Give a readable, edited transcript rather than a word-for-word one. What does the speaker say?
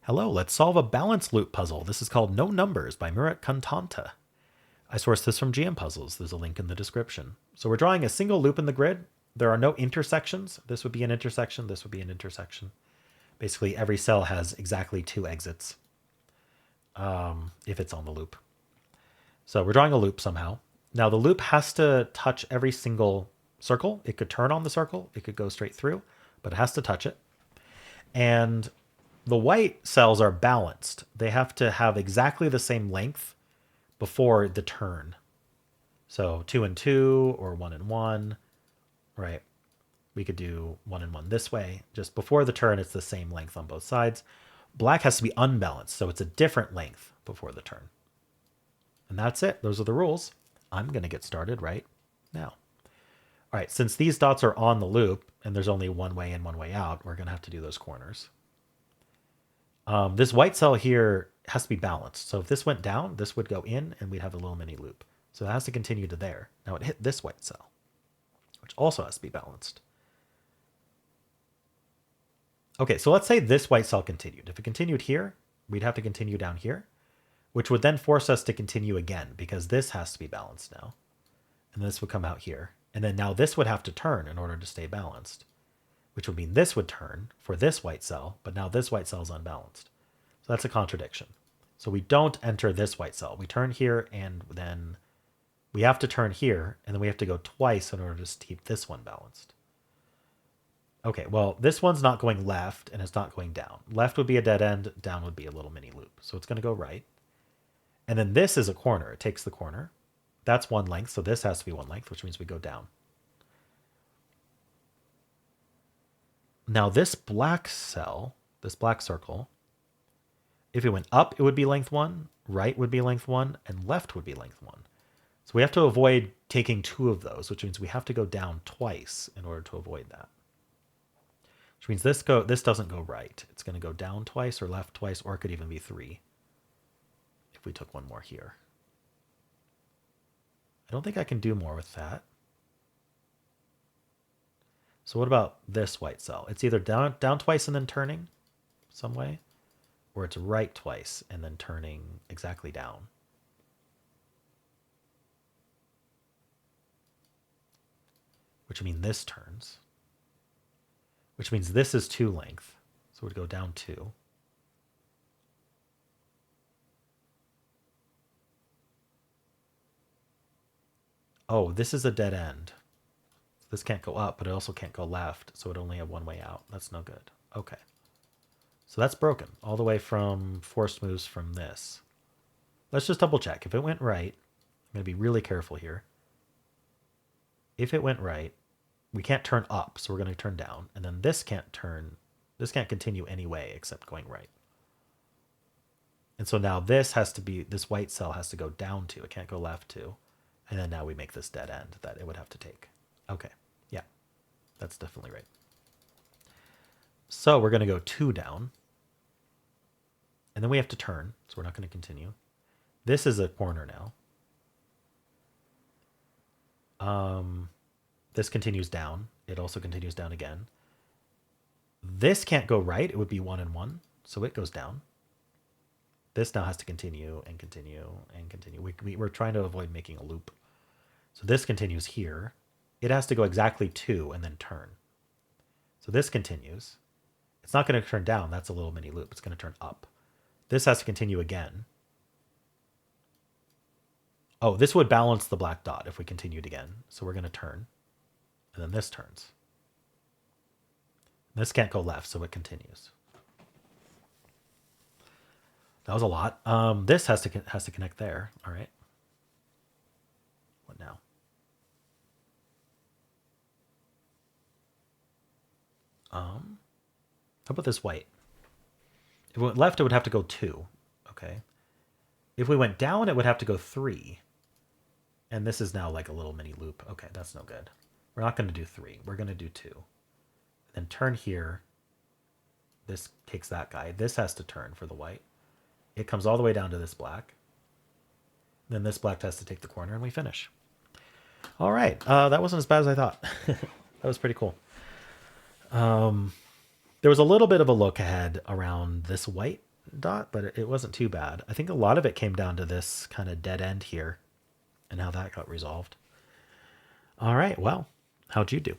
Hello, let's solve a balance loop puzzle. This is called No Numbers by Murat Tonta. I sourced this from GM Puzzles. There's a link in the description. So we're drawing a single loop in the grid. There are no intersections. This would be an intersection. This would be an intersection. Basically, every cell has exactly 2 exits if it's on the loop. So we're drawing a loop somehow. Now the loop has to touch every single circle. It could turn on the circle. It could go straight through, but it has to touch it. And the white cells are balanced. They have to have exactly the same length before the turn. So 2 and 2 or 1 and 1, right? We could do 1 and 1 this way. Just before the turn, it's the same length on both sides. Black has to be unbalanced, so it's a different length before the turn. And that's it. Those are the rules. I'm going to get started right now. All right, since these dots are on the loop and there's only one way in, one way out, we're going to have to do those corners. This white cell here has to be balanced. So if this went down, this would go in and we'd have a little mini loop. So it has to continue to there. Now it hit this white cell, which also has to be balanced. Okay, so let's say this white cell continued. If it continued here, we'd have to continue down here, which would then force us to continue again because this has to be balanced now. And this would come out here. And then now this would have to turn in order to stay balanced, which would mean this would turn for this white cell, but now this white cell is unbalanced. So that's a contradiction. So we don't enter this white cell. We turn here and then we have to turn here and then we have to go twice in order to keep this one balanced. Okay, well, this one's not going left and it's not going down. Left would be a dead end, down would be a little mini loop. So it's going to go right. And then this is a corner. It takes the corner. That's one length, so this has to be one length, which means we go down. Now this black cell, this black circle, if it went up, it would be length 1, right would be length 1, and left would be length 1. So we have to avoid taking 2 of those, which means we have to go down twice in order to avoid that. Which means this doesn't go right. It's going to go down twice or left twice, or it could even be 3 if we took one more here. I don't think I can do more with that. So what about this white cell? It's either down twice and then turning some way, or it's right twice and then turning exactly down. Which means this turns. Which means this is 2 length. So it would go down 2. Oh, this is a dead end. This can't go up, but it also can't go left, so it only have one way out. That's no good. Okay. So that's broken all the way from forced moves from this. Let's just double check. If it went right, I'm going to be really careful here. If it went right, we can't turn up, so we're going to turn down. And then this can't continue any way except going right. And so now this white cell has to go down 2. It can't go left 2. And then now we make this dead end that it would have to take. Okay, yeah, that's definitely right. So we're going to go 2 down. And then we have to turn, so we're not going to continue. This is a corner now. This continues down. It also continues down again. This can't go right. It would be 1 and 1, so it goes down. This now has to continue and continue and continue. We're trying to avoid making a loop. So this continues here. It has to go exactly 2 and then turn. So this continues. It's not going to turn down. That's a little mini loop. It's going to turn up. This has to continue again. Oh, this would balance the black dot if we continued again. So we're going to turn. And then this turns. This can't go left, so it continues. That was a lot. This has to connect there. All right. What now? How about this white? If we went left, it would have to go 2. Okay. If we went down, it would have to go 3. And this is now like a little mini loop. Okay, that's no good. We're not going to do 3. We're going to do 2. Then turn here. This takes that guy. This has to turn for the white. It comes all the way down to this black. Then this black has to take the corner and we finish. All right. That wasn't as bad as I thought. That was pretty cool. There was a little bit of a look ahead around this white dot, but it wasn't too bad. I think a lot of it came down to this kind of dead end here and how that got resolved. All right, well, how'd you do?